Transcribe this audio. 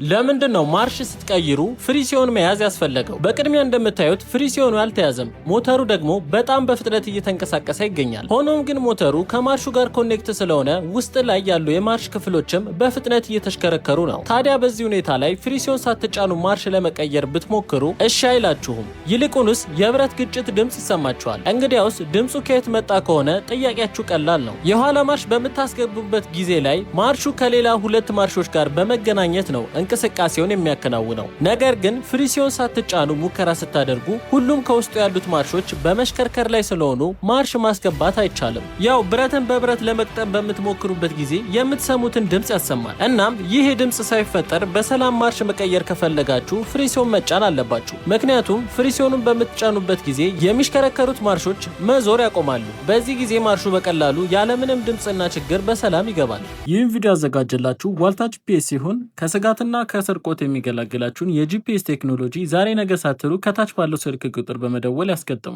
ለምንድነው ማርሽ ስትቀይሩ ፍሪሲዮን መያዝ ያስፈለገው? በቅድሚያ እንደምታዩት ፍሪሲዮኑ አልተያዘም። ሞተሩ ደግሞ በጣም በፍጥነት እየተንቀሳቀሰ ይገኛል። ሆኖም ግን ሞተሩ ከማርሹ ጋር ኮኔክት ስለሆነ ውስጥ ላይ ያሉ የማርሽ ክፍሎችም በፍጥነት እየተሽከረከሩ ነው። ታዲያ በዚህ ሁኔታ ላይ ፍሪሲዮን ሳትጫኑ ማርሽ ለመቀየር ብትሞክሩ እሺ አይላችሁም። ይልቁንስ የብረት ግጭት ድምጽ ይሰማችኋል። እንግዲያውስ ድምጹ ከየት መጣ ከሆነ ጥያቄያችሁ ቀላል ነው። የኋላ ማርሽ በምታስገቡበት ጊዜ ላይ ማርሹ ከሌላ ሁለት ማርሾች ጋር በመገናኘት ነው እንቅስቃሴውን የሚያከናውነው። ነገር ግን ፍሪሲዮን ሳትጫኑ ሙከራ ስታደርጉ ሁሉም ከውስጡ ያሉት ማርሾች በመሽከርከር ላይ ስለሆኑ ማርሽ ማስገባት አይቻልም። ያው ብረትን በብረት ለመቅጠም በምትሞክሩበት ጊዜ የምትሰሙትን ድምጽ ያሰማል። እናም ይህ ድምጽ ሳይፈጠር በሰላም ማርሽ መቀየር ከፈለጋችሁ ፍሪሲዮን መጫን አለባችሁ። ምክንያቱም ፍሪሲዮኑን በምትጫኑበት ጊዜ የሚሽከረከሩት ማርሾች መዞር ያቆማሉ። በዚህ ጊዜ ማርሹ በቀላሉ ያለምንም ድምጽና ችግር በሰላም ይገባል። ይህን ቪዲዮ ያዘጋጀላችሁ ዋልታ ጂፒኤስ ሲሆን ከስጋትና ከስርቆት የሚገላግላችሁን የጂፒኤስ ቴክኖሎጂ ዛሬ ነገ ሳትሉ ከታች ባለው ስልክ ቁጥር በመደወል ያስገጥሙ።